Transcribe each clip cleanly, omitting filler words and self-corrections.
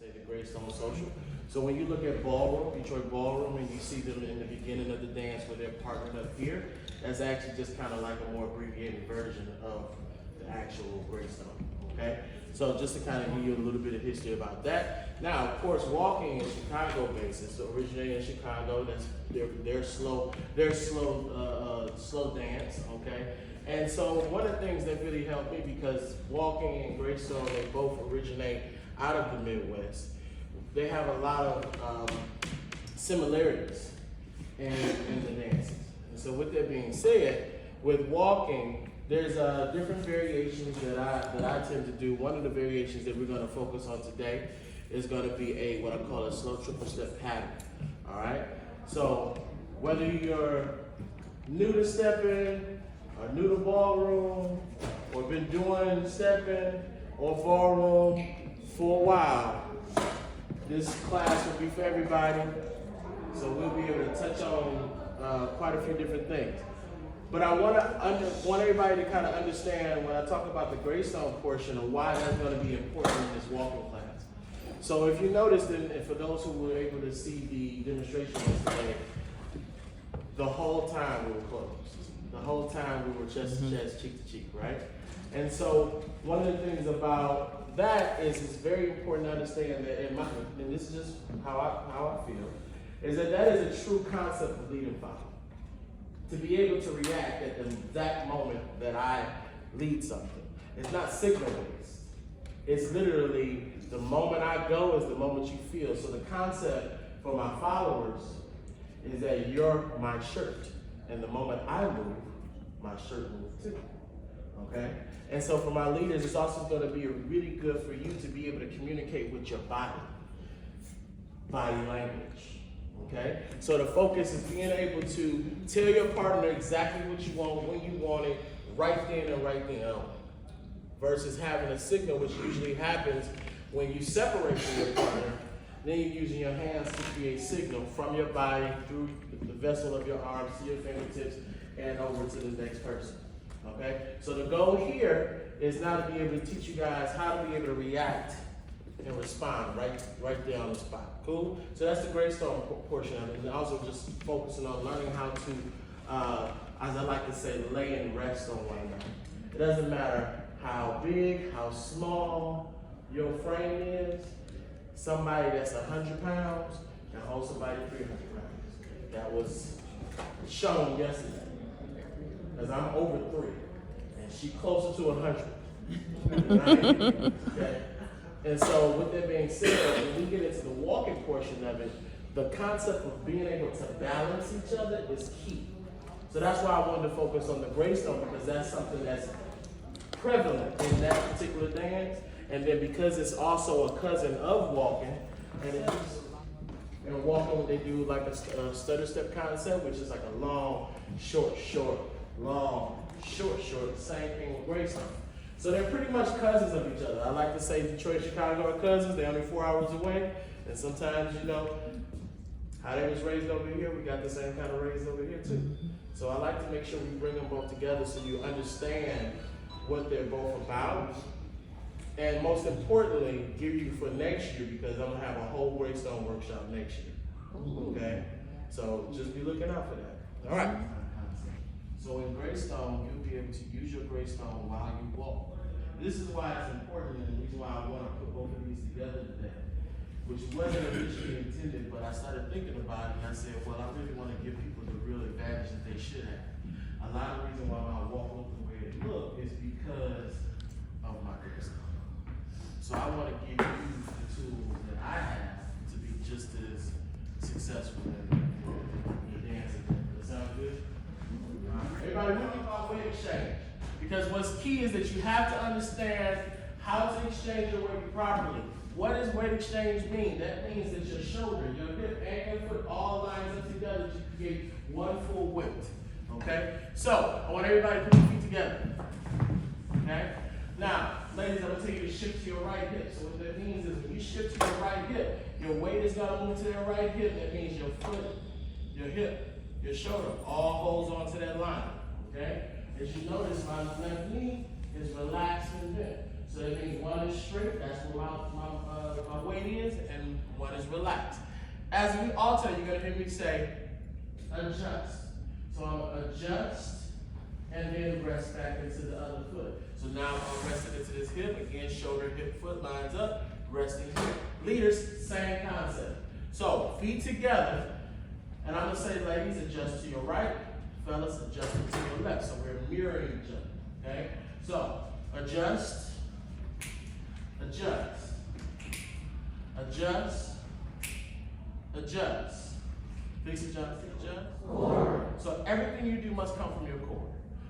say the Greystone Social. So when you look at Ballroom, Detroit Ballroom, and you see them in the beginning of the dance where they're partnered up here, that's actually just kind of like a more abbreviated version of the actual Greystone, okay? So just to kind of give you a little bit of history about that. Now, of course, walking in Chicago basis, so originating in Chicago, that's their slow dance, okay? And so one of the things that really helped me, because walking and Greystone, they both originate out of the Midwest, they have a lot of similarities in the dances. And so with that being said, with walking, there's different variations that I tend to do. One of the variations that we're going to focus on today is going to be what I call a slow triple step pattern. All right. So whether you're new to stepping, or new to ballroom, or been doing stepping or ballroom for a while, this class will be for everybody. So we'll be able to touch on quite a few different things. But I want everybody to kind of understand when I talk about the Greystone portion of why that's going to be important in this walking class. So if you noticed, and for those who were able to see the demonstration yesterday, the whole time we were closed. The whole time we were chest to chest, cheek to cheek, right? And so one of the things about that is it's very important to understand that, and this is just how I feel, is that is a true concept of lead and follow. To be able to react at the exact moment that I lead something. It's not signal based. It's literally the moment I go is the moment you feel. So the concept for my followers is that you're my shirt. And the moment I move, my shirt moves too. Okay? And so for my leaders, it's also going to be really good for you to be able to communicate with your body language. Okay? So the focus is being able to tell your partner exactly what you want, when you want it, right then and right then on. Versus having a signal, which usually happens when you separate from your partner. Then you're using your hands to create signal from your body through the vessel of your arms to your fingertips and over to the next person. Okay? So the goal here is now to be able to teach you guys how to be able to react and respond right there on the spot. Cool? So that's the Greystone portion of it. And also just focusing on learning how to, as I like to say, lay and rest on one another. It doesn't matter how big, how small your frame is. Somebody that's 100 pounds can hold somebody 300 pounds. That was shown yesterday. Because I'm over 3, and she's closer to 100. Right? Okay. And so with that being said, when we get into the walking portion of it, the concept of being able to balance each other is key. So that's why I wanted to focus on the Greystone, because that's something that's prevalent in that particular dance. And then because it's also a cousin of walking, and walking they do like a stutter step concept, which is like a long, short, long, short, same thing with Graystone. So they're pretty much cousins of each other. I like to say Detroit and Chicago are cousins. They're only 4 hours away. And sometimes, you know, how they was raised over here, we got the same kind of raised over here too. So I like to make sure we bring them both together so you understand what they're both about. And most importantly, give you for next year, because I'm gonna have a whole Greystone workshop next year. Okay? So just be looking out for that. All right. So in Greystone, you'll be able to use your Greystone while you walk. This is why it's important, and the reason why I want to put both of these together today, which wasn't initially intended, but I started thinking about it, and I said, well, I really want to give people the real advantage that they should have. A lot of the reason why my walk look the way it look is because of my Greystone. So I want to give you the tools that I have to be just as successful in your dancing. Does that sound good? Everybody, we're talking about weight exchange. Because what's key is that you have to understand how to exchange your weight properly. What does weight exchange mean? That means that your shoulder, your hip, and your foot all lines up together to create one full weight. Okay? So, I want everybody to put your feet together. Okay? Now, ladies, I'm going to tell you to shift to your right hip. So what that means is when you shift to your right hip, your weight is going to move to that right hip. That means your foot, your hip, your shoulder all holds onto that line. Okay? As you notice, my left knee is relaxed and bent. So that means one is straight, that's where my weight is, and one is relaxed. As we alternate, you're gonna hear me say, adjust. So I'm gonna adjust, and then rest back into the other foot. So now I'm resting into this hip, again, shoulder, hip, foot lines up, resting here. Leaders, same concept. So feet together, and I'm gonna say, ladies, adjust to your right, fellas, adjust to your left. So we're mirroring each other, okay? So adjust, adjust, adjust, adjust. Fix adjust, adjust. Core. So everything you do must come from your core.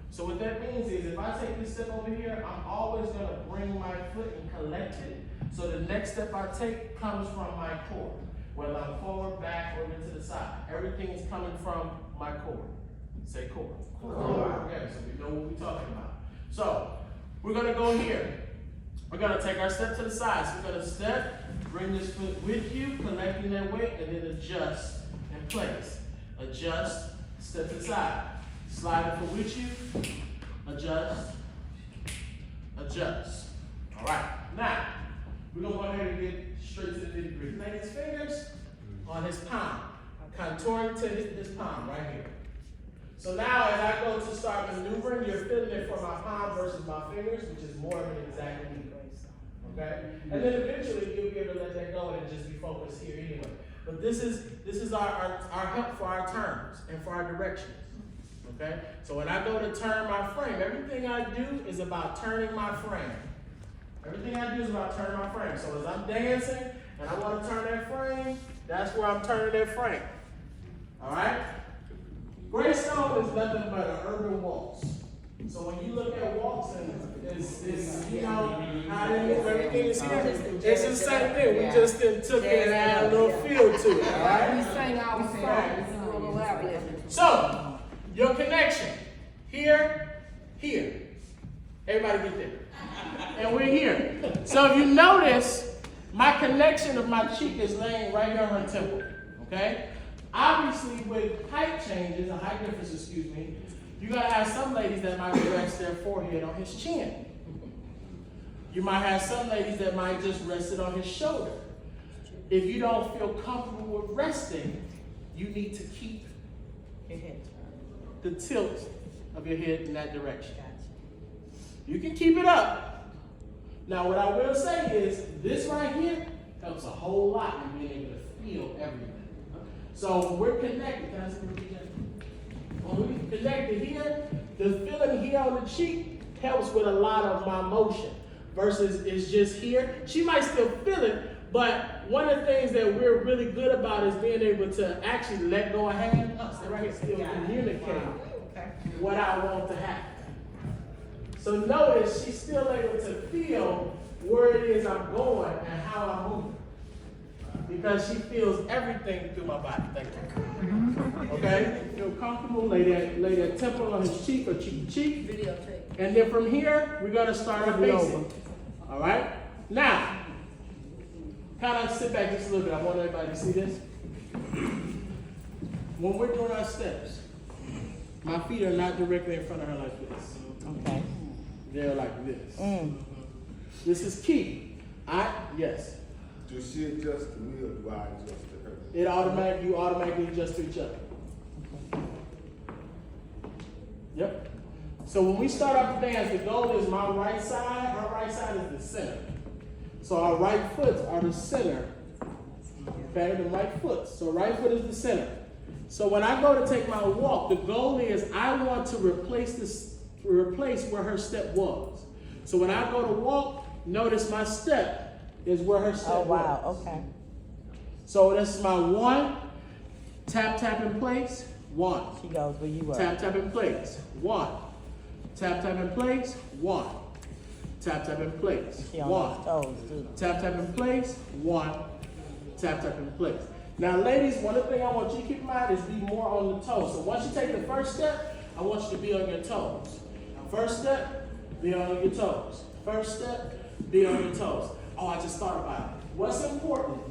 So what that means is if I take this step over here, I'm always gonna bring my foot and collect it. So the next step I take comes from my core. Whether I'm forward, back, or to the side. Everything is coming from my core. Say core. Core. Okay, so we know what we're talking about. So we're gonna go here. We're gonna take our step to the side. So we're gonna step, bring this foot with you, collecting that weight, and then adjust in place. Adjust, step to the side. Slide the foot with you, adjust, adjust. All right, now, we're gonna go ahead and get straight to the nitty-gritty. Lay his fingers on his palm, contouring to his palm right here. So now as I go to start maneuvering, you're feeling it from my palm versus my fingers, which is more of an exact meter. Okay? And then eventually you'll be able to let that go and just be focused here anyway. But this is our help for our turns and for our directions. Okay? So when I go to turn my frame, everything I do is about turning my frame. Everything I do is about turning my frame. So as I'm dancing and I want to turn that frame, that's where I'm turning that frame. All right? Greystone is nothing but an urban waltz. So when you look at waltz and it's you know, how everything is here, it's the same thing. We just took it and added a little feel to it. All right? We sang our song. So, your connection. Here, here. Everybody get there. And we're here. So if you notice, my connection of my cheek is laying right here on her temple. Okay? Obviously, with height changes, a height difference, excuse me, you're going to have some ladies that might rest their forehead on his chin. You might have some ladies that might just rest it on his shoulder. If you don't feel comfortable with resting, you need to keep the tilt of your head in that direction. You can keep it up. Now, what I will say is, this right here helps a whole lot in being able to feel everything. So when we're connected, can I see what we did? When we connected here, the feeling here on the cheek helps with a lot of my motion. Versus it's just here. She might still feel it, but one of the things that we're really good about is being able to actually let go of hand, stay right here, still communicate what I want to happen. So notice she's still able to feel where it is I'm going and how I'm moving. Because she feels everything through my body. Thank you. Okay? Feel comfortable, lay that temple on his cheek or cheek to cheek. And then from here, we're going to start our basic. All right? Now, kind of sit back just a little bit. I want everybody to see this. When we're doing our steps, my feet are not directly in front of her like this. Okay. They're like this. This is key. Yes. Does she adjust to me or do I adjust to her? You automatically adjust to each other. Yep. So when we start off the dance, the goal is my right side. Our right side is the center. So our right foot are the center. Okay, the right foot. So right foot is the center. So when I go to take my walk, the goal is I want to replace where her step was. So when I go to walk, notice my step is where her step was. Oh, wow, okay. So this is my one, tap, tap in place, one. She goes where you are. Tap, tap in place, one. Tap, tap in place, one. Tap, tap in place, She on one. those toes, too. Tap, tap in place, one. Tap, tap in place. Now, ladies, one of the things I want you to keep in mind is be more on the toes. So once you take the first step, I want you to be on your toes. First step, be on your toes. First step, be on your toes. Oh, I just thought about it. What's important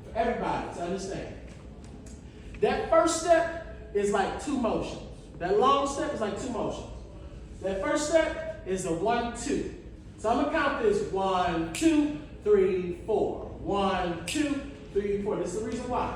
for everybody to understand? That first step is like two motions. That long step is like two motions. That first step is a 1, 2. So I'm gonna count this 1, 2, 3, 4. 1, 2, 3, 4. This is the reason why.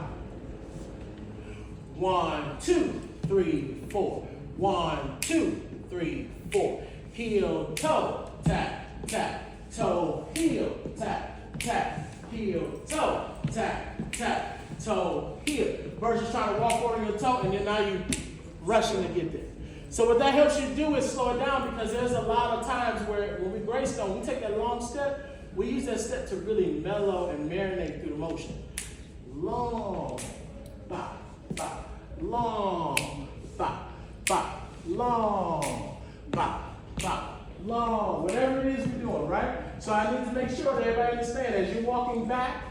1, 2, 3, 4. 1, 2, 3, 4. Heel, toe, tap, tap, toe, heel, tap, tap, heel, toe, tap, tap, toe, heel. Versus trying to walk over your toe and then now you rushing to get there. So what that helps you do is slow it down, because there's a lot of times where when we Greystone, we take that long step, we use that step to really mellow and marinate through the motion. Long, bop, bop, long, bop, bop, long, bop, bop, long. Whatever it is we're doing, right? So I need to make sure that everybody understands, as you're walking back,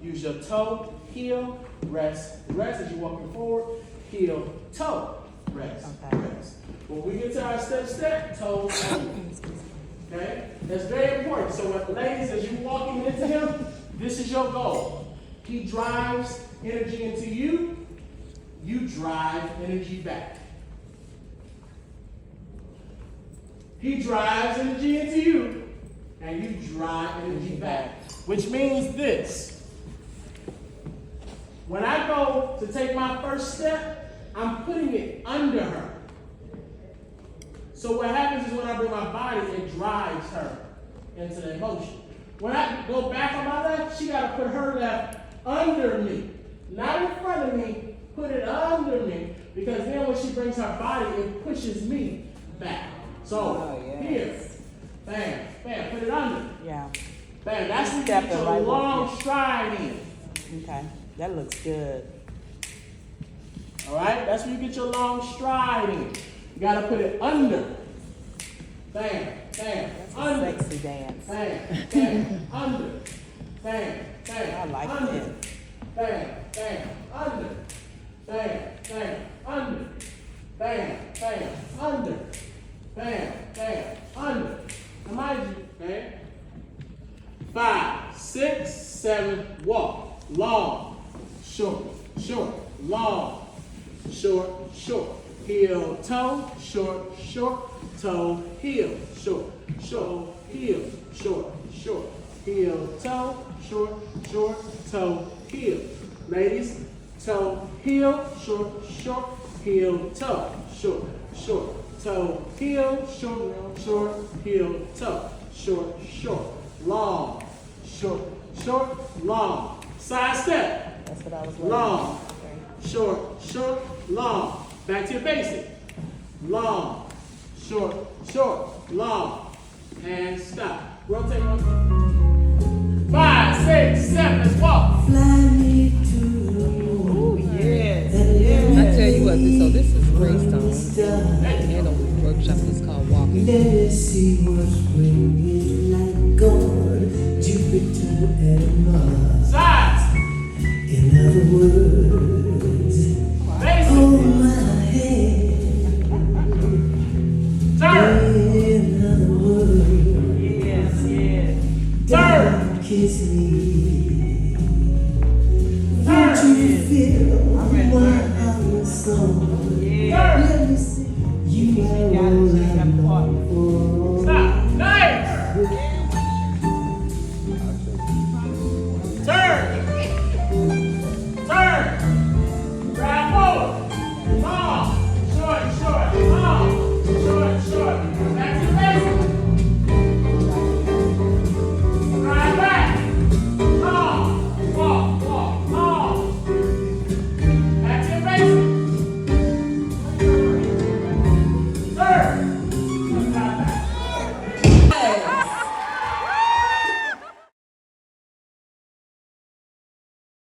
use your toe, heel, rest, rest. As you're walking forward, heel, toe, rest, rest. When we get to our step, toe, okay? That's very important. So what, ladies, as you're walking into him, this is your goal. He drives energy into you, you drive energy back. He drives energy into you, and you drive energy back. Which means this. When I go to take my first step, I'm putting it under her. So what happens is when I bring my body, it drives her into that motion. When I go back on my left, she got to put her left under me. Not in front of me, put it under me. Because then when she brings her body, it pushes me back. So here, bam, bam, put it under. Yeah. Bam, that's when you get your right long stride in. Okay, that looks good. All right, that's when you get your long stride in. You gotta put it under. Bam, bam, That's under. a sexy dance. Bam, bam, under. Bam, bam, I like under. that. Bam, bam, under. Bam, bam, under. Bam, bam, under. Bam, bam, under. Now mind you, okay? 5, 6, 7, walk. Long, short, short, long, short, short. Heel, toe, short, short. Toe, heel, short, short. Heel, short, short. Heel, toe, short, short. Toe, heel. Ladies, toe, heel, short, short. Heel, toe, short, short. Toe, heel, short, short. Heel, toe, short, short. Long, short, short, long. Side step. That's what I was looking Long, for. short, short, long. Back to your basic. Long, short, short, long. And stop. Rotate, rotate. 5, 6, 7, let's walk. Ooh, yes, yes. I tell you what, this is Graystone, and the workshop is called Walking. Let's see what's bringing like on Jupiter and Mars. Sides. In other words, Basic. hold my hand. Turn. In other words, Yes, yes. Turn. kiss me. Turn.